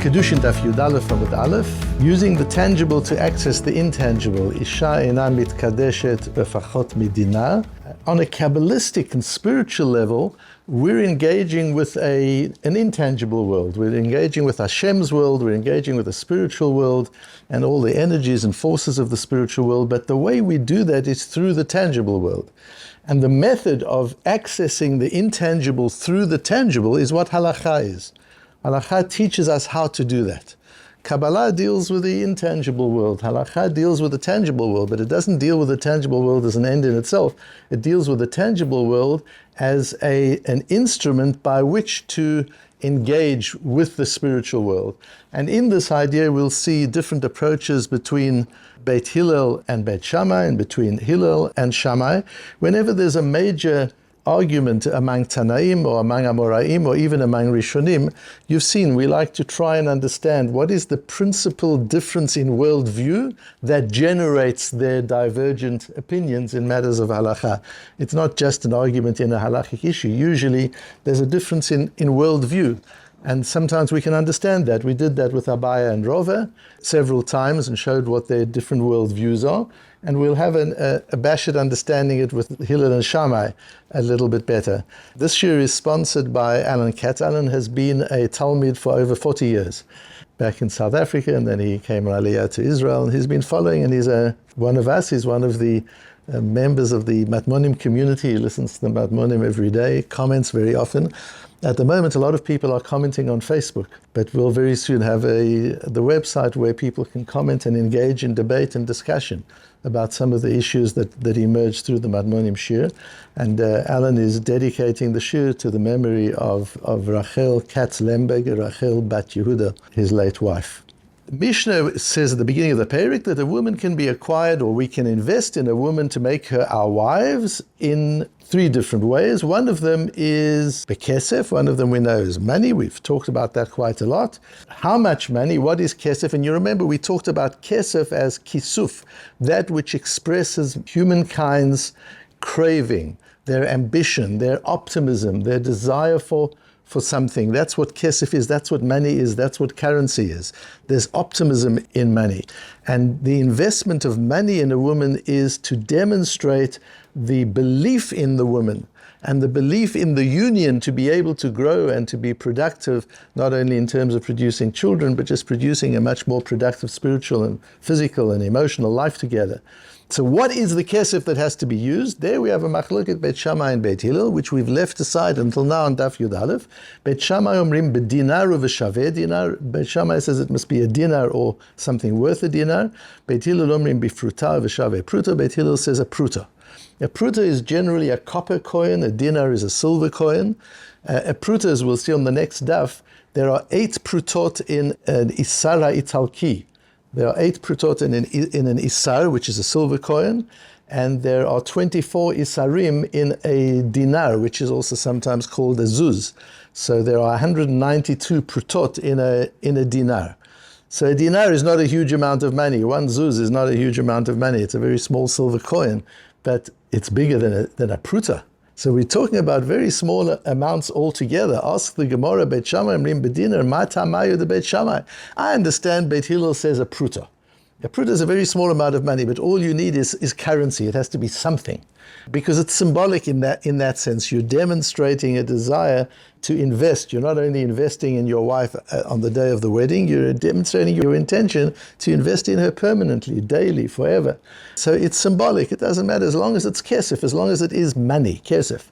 Kiddushin Daf Yomi using the tangible to access the intangible. Ína מתקדשת בפחות מדינר. On a kabbalistic and spiritual level, we're engaging with an intangible world. We're engaging with Hashem's world, we're engaging with the spiritual world and all the energies and forces of the spiritual world, but the way we do that is through the tangible world. And the method of accessing the intangible through the tangible is what Halacha is. Halacha teaches us how to do that. Kabbalah deals with the intangible world. Halacha deals with the tangible world, but it doesn't deal with the tangible world as an end in itself. It deals with the tangible world as an instrument by which to engage with the spiritual world. And in this idea, we'll see different approaches between Beit Hillel and Beit Shammai, and between Hillel and Shammai. Whenever there's a major argument among Tanaim or among Amoraim or even among Rishonim, you've seen we like to try and understand what is the principal difference in worldview that generates their divergent opinions in matters of halacha. It's not just an argument in a halachic issue. Usually there's a difference in worldview. And sometimes we can understand that. We did that with Abaya and Rova several times and showed what their different worldviews are. And we'll have a bashed understanding it with Hillel and Shammai a little bit better. This shiur is sponsored by Alan Katz. Alan has been a Talmud for over 40 years back in South Africa, and then he came Aliyah to Israel, and he's been following, and he's one of us. He's one of the members of the Matmonim community. He listens to the Matmonim every day, comments very often. At the moment, a lot of people are commenting on Facebook, but we'll very soon have the website where people can comment and engage in debate and discussion about some of the issues that emerged through the Matmonim shiur. And Alan is dedicating the shiur to the memory of Rachel Katz-Lemberger, Rachel Bat Yehuda, his late wife. Mishnah says at the beginning of the Perek that a woman can be acquired, or we can invest in a woman to make her our wives in 3 different ways. One of them is bekesef, one of them we know is money. We've talked about that quite a lot. How much money? What is kesef? And you remember we talked about kesef as kisuf, that which expresses humankind's craving, their ambition, their optimism, their desire for something. That's what kesef is, that's what money is, that's what currency is. There's optimism in money. And the investment of money in a woman is to demonstrate the belief in the woman and the belief in the union to be able to grow and to be productive, not only in terms of producing children, but just producing a much more productive spiritual and physical and emotional life together. So what is the kesef that has to be used? There we have a machloket Beit Shammai and Beit Hillel, which we've left aside until now on Daf Yud. Beit Shammai omrim bedinner v'shaveh dinar. Beit Shammai says it must be a dinar or something worth a dinar. Beit Hillel omrim bifruta v'shaveh pruta. Beit Hillel says a pruta. A pruta is generally a copper coin, a dinar is a silver coin. A pruta, as we'll see on the next daf, there are 8 prutot in an isara italki. There are 8 prutot in an isar, which is a silver coin, and there are 24 isarim in a dinar, which is also sometimes called a zuz. So there are 192 prutot in a dinar. So a dinar is not a huge amount of money. 1 zuz is not a huge amount of money. It's a very small silver coin, but it's bigger than a pruta. So we're talking about very small amounts altogether. Ask the Gemara, Beit Shammai omrim bedinner, ma tamayu de Beit Shammai. I understand Beit Hillel says a pruta. A pruta is a very small amount of money, but all you need is currency. It has to be something. Because it's symbolic in that sense. You're demonstrating a desire to invest. You're not only investing in your wife on the day of the wedding, you're demonstrating your intention to invest in her permanently, daily, forever. So it's symbolic. It doesn't matter as long as it's kesef, as long as it is money, kesef.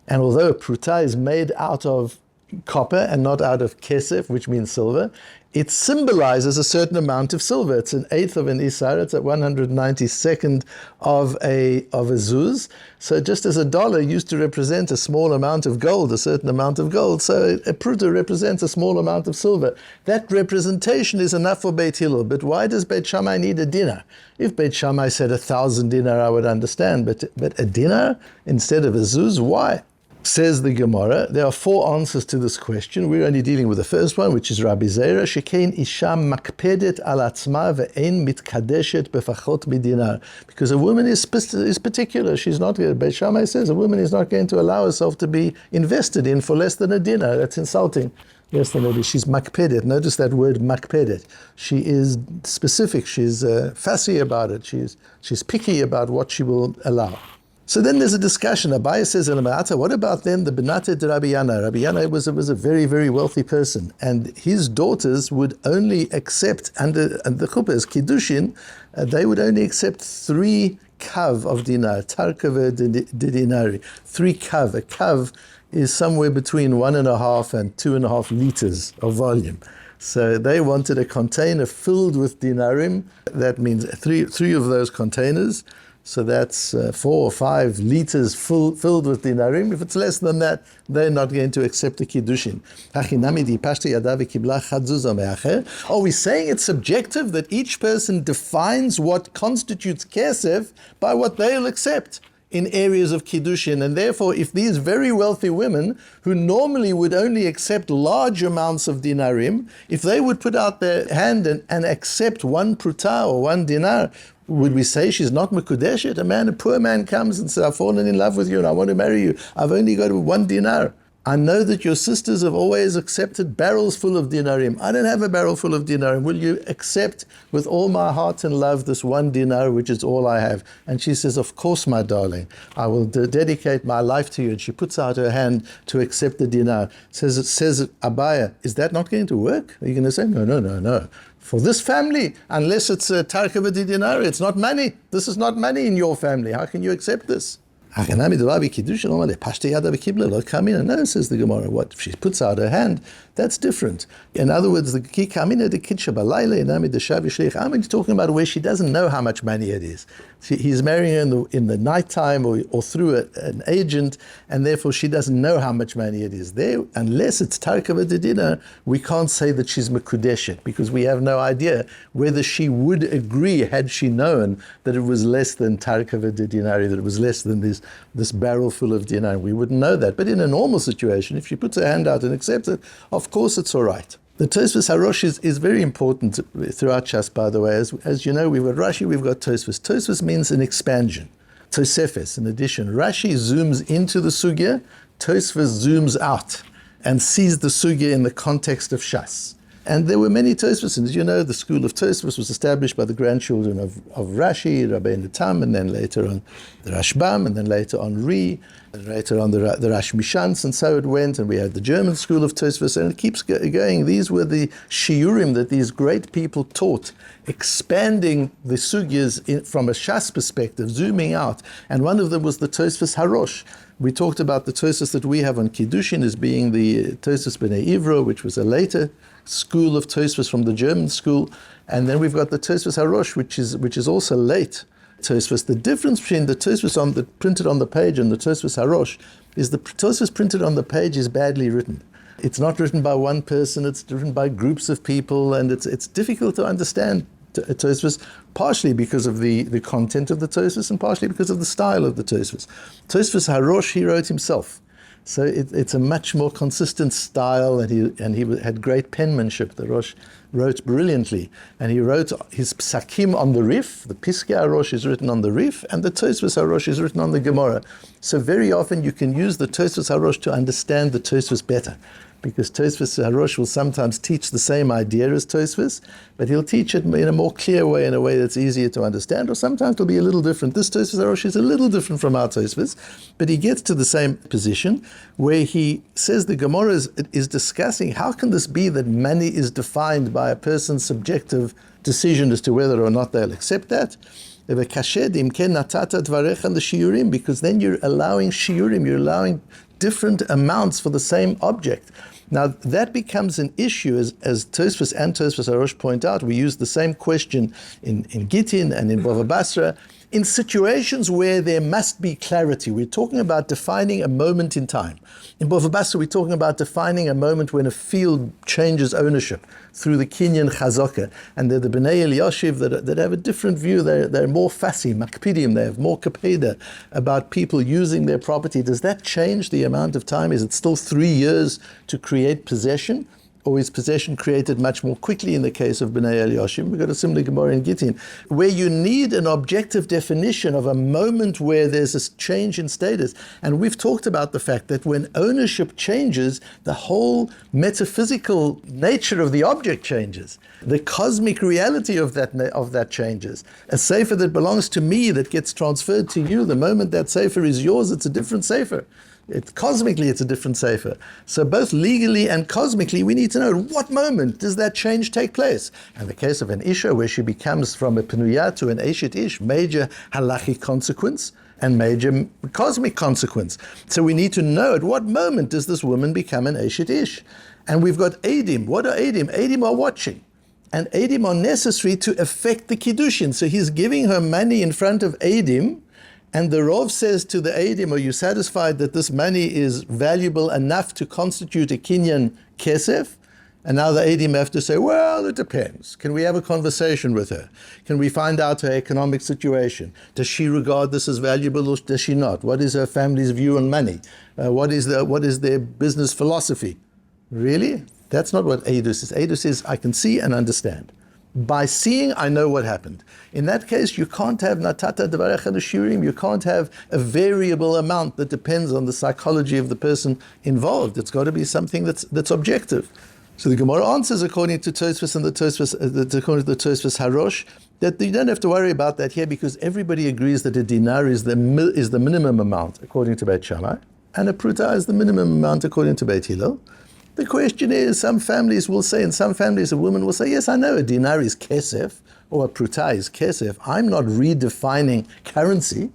And although a pruta is made out of copper and not out of kesef, which means silver, it symbolizes a certain amount of silver. It's an 1/8 of an isar. It's a 192nd of a zuz. So just as a dollar used to represent a small amount of gold, a certain amount of gold, so a pruta represents a small amount of silver. That representation is enough for Beit Hillel. But why does Beit Shammai need a dinar? If Beit Shammai said 1,000 dinar, I would understand. But a dinar instead of a zuz, why? Says the Gemara, there are 4 answers to this question. We're only dealing with the first one, which is Rabbi Zera, shekein isha makpedet al atzma ve'ein mitkadeshet בפחות מדינר. Because a woman is particular. She's not, Beit Shammai says, a woman is not going to allow herself to be invested in for less than a dinar. That's insulting. Yes, the lady, she's makpedet. Notice that word makpedet. She is specific. She's fussy about it. She's picky about what she will allow. So then there's a discussion. Abaye says, what about then the benate de Rabbi Yana? Rabbi Yana was a very, very wealthy person, and his daughters would only accept, under the chuppahs, kiddushin, they would only accept 3 kav of dinar, tarkava de dinari, 3 kav. A kav is somewhere between 1.5 and 2.5 liters of volume. So they wanted a container filled with dinarim. That means three of those containers. So that's 4 or 5 liters filled with dinarim. If it's less than that, they're not going to accept the kiddushin. Are we saying it's subjective, that each person defines what constitutes kesef by what they'll accept in areas of kiddushin? And therefore, if these very wealthy women, who normally would only accept large amounts of dinarim, if they would put out their hand and accept 1 pruta or 1 dinar, would we say she's not mekudeshet? A poor man comes and says, I've fallen in love with you and I want to marry you. I've only got 1 dinar. I know that your sisters have always accepted barrels full of dinarim. I don't have a barrel full of dinarim. Will you accept with all my heart and love this 1 dinar, which is all I have? And she says, of course, my darling, I will dedicate my life to you. And she puts out her hand to accept the dinar. Says Abaya, is that not going to work? Are you going to say, no. For this family, unless it's a tarkava de dinar, it's not money. This is not money in your family. How can you accept this? No, says the Gemara. What if she puts out her hand? That's different. In other words, I'm talking about where she doesn't know how much money it is. He's marrying her in the nighttime or through an agent, and therefore she doesn't know how much money it is. There, unless it's tarkava de dinar, we can't say that she's mekudeshet, because we have no idea whether she would agree, had she known that it was less than tarkava de dinar, that it was less than this barrel full of dinar. We wouldn't know that. But in a normal situation, if she puts her hand out and accepts it, of course it's all right. The Tosfos Harosh is very important throughout Shas, by the way. As you know, we've got Rashi, we've got Tosfos. Tosfos means an expansion. Tosefes, in addition. Rashi zooms into the sugya, Tosfos zooms out and sees the sugya in the context of Shas. And there were many Tosfos, and as you know, the school of Tosfos was established by the grandchildren of Rashi, Rabbi Tam, and then later on the Rashbam, and then later on Ri, and later on the Rash Mishans, and so it went, and we had the German school of Tosfos, and it keeps going. These were the shiurim that these great people taught, expanding the sugyas from a Shas perspective, zooming out, and one of them was the Tosfos Harosh. We talked about the Tosfos that we have on Kiddushin as being the Tosfos B'nai Ivro, which was a later school of Tosfos from the German school, and then we've got the Tosfos Harosh, which is also late Tosfos. The difference between the Tosfos printed on the page and the Tosfos Harosh is the Tosfos printed on the page is badly written. It's not written by one person, it's written by groups of people, and it's difficult to understand Tosfos, partially because of the content of the Tosfos and partially because of the style of the Tosfos. Tosfos Harosh he wrote himself. So it's a much more consistent style, and he had great penmanship. The Rosh wrote brilliantly, and he wrote his psakim on the Rif. The Piskei HaRosh is written on the Rif, and the Tosfos HaRosh is written on the Gemara. So very often you can use the Tosfos HaRosh to understand the Tosfos better, because Tosfos HaRosh will sometimes teach the same idea as Tosfos, but he'll teach it in a more clear way, in a way that's easier to understand, or sometimes it'll be a little different. This Tosfos HaRosh is a little different from our Tosfos, but he gets to the same position where he says the Gemara is discussing how can this be that money is defined by a person's subjective decision as to whether or not they'll accept that. Because then you're allowing shiurim, you're allowing different amounts for the same object. Now that becomes an issue, as Tosfos and Tosfos Harosh point out. We use the same question in Gittin and in Bava Basra, in situations where there must be clarity. We're talking about defining a moment in time. In Bava Basra, we're talking about defining a moment when a field changes ownership through the Kinyan Chazaka. And they're the Bnei Eliashiv that have a different view. They're more fussy, makpidim, they have more kapeda about people using their property. Does that change the amount of time? Is it still 3 years to create possession? or is possession created much more quickly in the case of Bnei Eliashim? We've got a similar Gemara in Gittin, where you need an objective definition of a moment where there's a change in status. And we've talked about the fact that when ownership changes, the whole metaphysical nature of the object changes. The cosmic reality of that changes. A sefer that belongs to me, that gets transferred to you, the moment that sefer is yours, it's a different sefer. Cosmically, it's a different sefer. So both legally and cosmically, we need to know at what moment does that change take place. In the case of an Isha, where she becomes from a Penuya to an Eshet Ish, major halachic consequence and major cosmic consequence. So we need to know at what moment does this woman become an Eshet Ish. And we've got Eidim. What are Eidim? Eidim are watching. And Eidim are necessary to affect the Kiddushin. So he's giving her money in front of Eidim, and the Rov says to the Eidim, are you satisfied that this money is valuable enough to constitute a Kinyan Kesef? And now the Eidim have to say, well, it depends. Can we have a conversation with her? Can we find out her economic situation? Does she regard this as valuable or does she not? What is her family's view on money? What is their business philosophy? Really? That's not what Eidus is. Eidus is, I can see and understand. By seeing, I know what happened. In that case, you can't have natata devarecha l'shiurim. You can't have a variable amount that depends on the psychology of the person involved. It's got to be something that's objective. So the Gemara answers according to Tosfos and according to the Tosfos Harosh, that you don't have to worry about that here because everybody agrees that a dinar is the minimum amount according to Beit Shammai, and a pruta is the minimum amount according to Beit Hillel. The question is, some families will say, in some families a woman will say, yes, I know a dinar is kesef, or a pruta is kesef. I'm not redefining currency.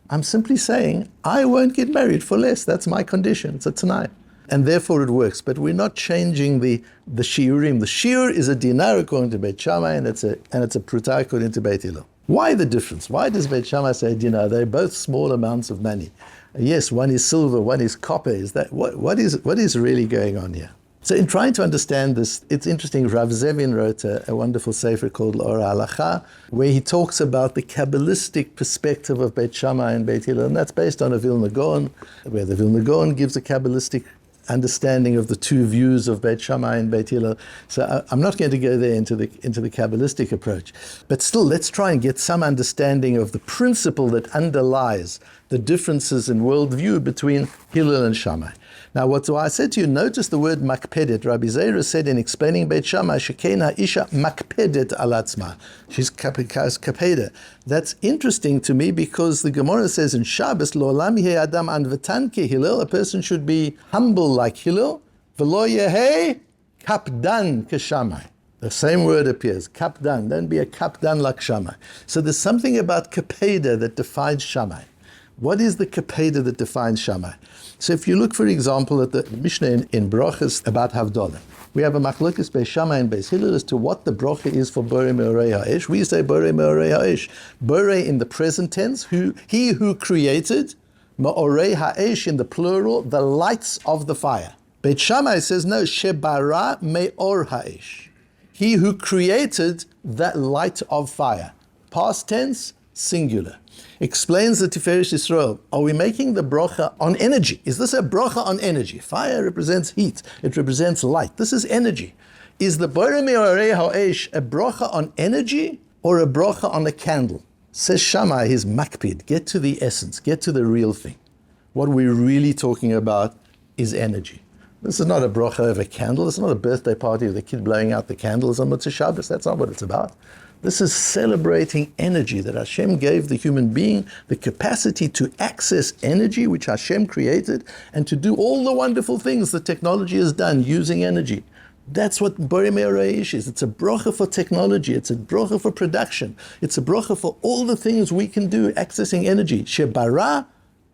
I'm simply saying, I won't get married for less. That's my condition. It's a tanai. And therefore it works. But we're not changing the shiurim. The shiur is a dinar according to Beit Shammai, and it's a pruta according to Beit Hillel. Why the difference? Why does Beit Shammai say dinar? They're both small amounts of money. Yes, one is silver, one is copper. Is that what is really going on here? So in trying to understand this, it's interesting. Rav Zevin wrote a wonderful sefer called Or Halacha, where he talks about the kabbalistic perspective of Beit Shammai and Beit Hillel, and that's based on a Vilna Gaon, where the Vilna Gaon gives a kabbalistic understanding of the two views of Beit Shammai and Beit Hillel. So I'm not going to go there into the kabbalistic approach, but still let's try and get some understanding of the principle that underlies the differences in worldview between Hillel and Shammai. Now, what I said to you, notice the word makpedet. Rabbi Zera said in explaining Beit Shammai, shekena isha makpedet alatzma. She's kapeda. That's interesting to me because the Gemara says in Shabbos, lo olam yehe adam anvatan ke Hillel, a person should be humble like Hillel, v'lo yehe kapdan ke Shammai. The same word appears, kapdan. Don't be a kapdan like Shammai. So there's something about kapeda that defines Shammai. What is the kapeda that defines Shammai? So if you look, for example, at the Mishnah in Brachas about Havdalah, we have a machlokes Beis Shammai and Beis Hillel as to what the bracha is for Borei Meorei Ha'esh. We say Borei Meorei Ha'esh. Borei in the present tense, he who created, Meorei Ha'esh in the plural, the lights of the fire. Beit Shammai says, no, Shebara Meor Ha'esh. He who created that light of fire. Past tense, singular. Explains the Tiferet Yisrael. Are we making the bracha on energy? Is this a bracha on energy? Fire represents heat. It represents light. This is energy. Is the Borei Meorei Ha'esh a bracha on energy or a bracha on a candle? Says Shammai, his makpid. Get to the essence. Get to the real thing. What we're really talking about is energy. This is not a bracha of a candle. It's not a birthday party with a kid blowing out the candles on Motzei Shabbos. That's not what it's about. This is celebrating energy, that Hashem gave the human being the capacity to access energy, which Hashem created, and to do all the wonderful things that technology has done using energy. That's what Borei Meorei is. It's a bracha for technology. It's a bracha for production. It's a bracha for all the things we can do accessing energy. Shebara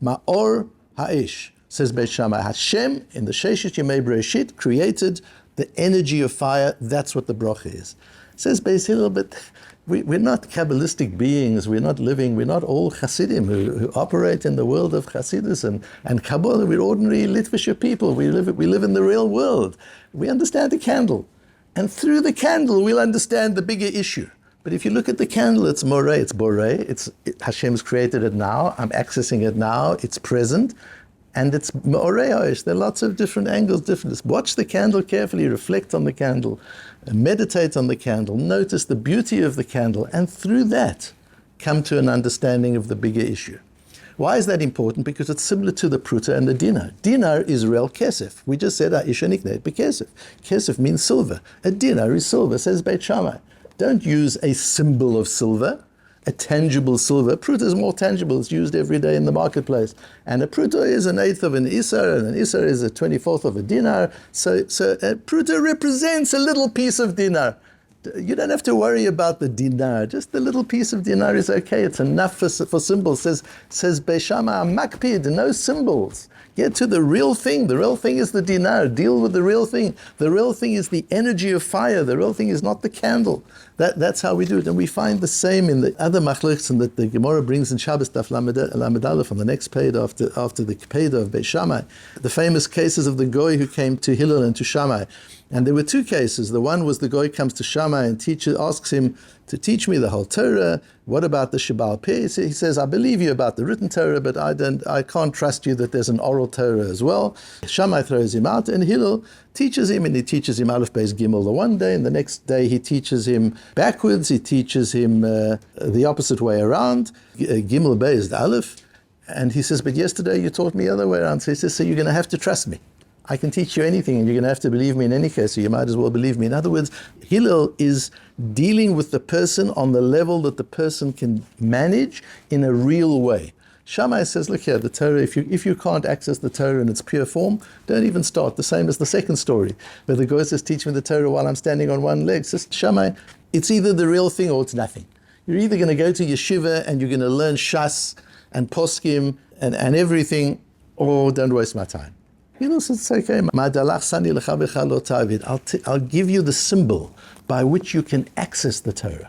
ma'or ha'esh, says Beit Shammai. Hashem, in the Sheshet Yemei Bereshit, created the energy of fire. That's what the bracha is. Says Beis Hillel, but we're not kabbalistic beings. We're not all Hasidim who operate in the world of Hasidus and Kabbalah. We're ordinary Litvisher people. We live in the real world. We understand the candle. And through the candle, we'll understand the bigger issue. But if you look at the candle, it's Borei. Hashem's created it now. I'm accessing it now. It's present. And it's ma'oreoish. There are lots of different angles, different. Watch the candle carefully, reflect on the candle, meditate on the candle, notice the beauty of the candle, and through that, come to an understanding of the bigger issue. Why is that important? Because it's similar to the pruta and the dinar. Dinar is real kesef. We just said, Isha niknet bekesef. Kesef means silver. A dinar is silver, says Beit Shammai. Don't use a symbol of silver, a tangible silver. Pruta is more tangible. It's used every day in the marketplace. And a pruta is an eighth of an isar, and an isar is a 24th of a dinar. So a pruta represents a little piece of dinar. You don't have to worry about the dinar. Just the little piece of dinar is okay. It's enough for symbols. Says Beit Shammai, makpid, no symbols. Get to the real thing. The real thing is the dinar. Deal with the real thing. The real thing is the energy of fire. The real thing is not the candle. That's how we do it. And we find the same in the other machlokes, and that the Gemara brings in Shabbos Daf Lamed Aleph on the next page after the page of Beit Shammai. The famous cases of the goy who came to Hillel and to Shammai. And there were two cases. The one was the goy comes to Shammai and asks him to teach me the whole Torah. What about the Shabbal Peh? He says, I believe you about the written Torah, but I can't trust you that there's an oral Torah as well. Shammai throws him out, and Hillel teaches him, and he teaches him Aleph Beis Gimel the one day, and the next day he teaches him backwards. He teaches him the opposite way around. Gimel Beis the Aleph. And he says, but yesterday you taught me the other way around. So he says, so you're going to have to trust me. I can teach you anything, and you're going to have to believe me in any case, so you might as well believe me. In other words, Hillel is dealing with the person on the level that the person can manage in a real way. Shammai says, look here, the Torah, if you can't access the Torah in its pure form, don't even start. The same as the second story, where the guy says, teach me the Torah while I'm standing on one leg. Says Shammai, it's either the real thing or it's nothing. You're either going to go to yeshiva and you're going to learn shas and poskim and everything, or don't waste my time. Hillel says, it's okay. I'll give you the symbol by which you can access the Torah.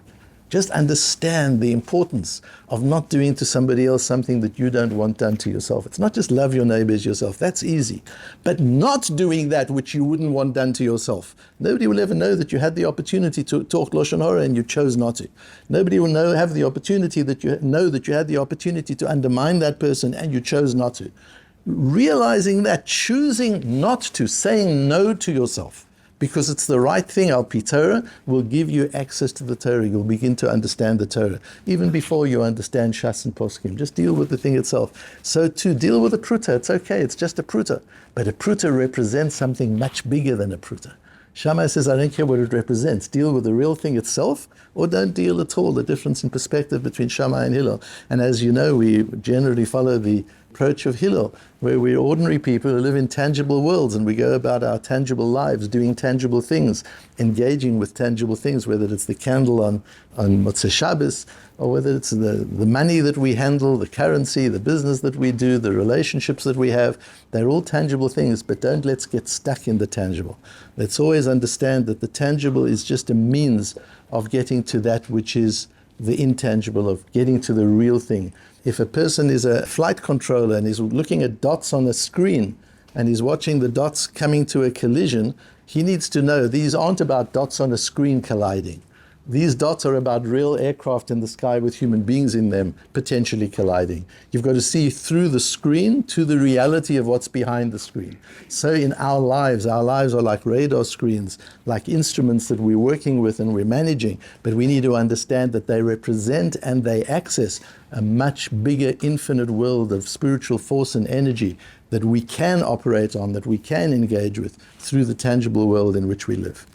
Just understand the importance of not doing to somebody else something that you don't want done to yourself. It's not just love your neighbor as yourself. That's easy. But not doing that which you wouldn't want done to yourself. Nobody will ever know that you had the opportunity to talk Lashon Hara and you chose not to. Nobody will have the opportunity that you had the opportunity to undermine that person and you chose not to. Realizing that, choosing not to, saying no to yourself, because it's the right thing, al pi Torah, will give you access to the Torah. You'll begin to understand the Torah. Even before you understand Shas and Poskim, just deal with the thing itself. So to deal with a pruta, it's okay, it's just a pruta. But a pruta represents something much bigger than a pruta. Shammai says, I don't care what it represents. Deal with the real thing itself, or don't deal at all. The difference in perspective between Shammai and Hillel. And as you know, we generally follow the approach of Hillel, where we're ordinary people who live in tangible worlds, and we go about our tangible lives, doing tangible things, engaging with tangible things, whether it's the candle on Motzei Shabbos, or whether it's the money that we handle, the currency, the business that we do, the relationships that we have. They're all tangible things, but let's get stuck in the tangible. Let's always understand that the tangible is just a means of getting to that which is the intangible, of getting to the real thing. If a person is a flight controller and is looking at dots on a screen and he's watching the dots coming to a collision, he needs to know these aren't about dots on a screen colliding. These dots are about real aircraft in the sky with human beings in them potentially colliding. You've got to see through the screen to the reality of what's behind the screen. So in our lives are like radar screens, like instruments that we're working with and we're managing, but we need to understand that they represent and they access a much bigger infinite world of spiritual force and energy that we can operate on, that we can engage with through the tangible world in which we live.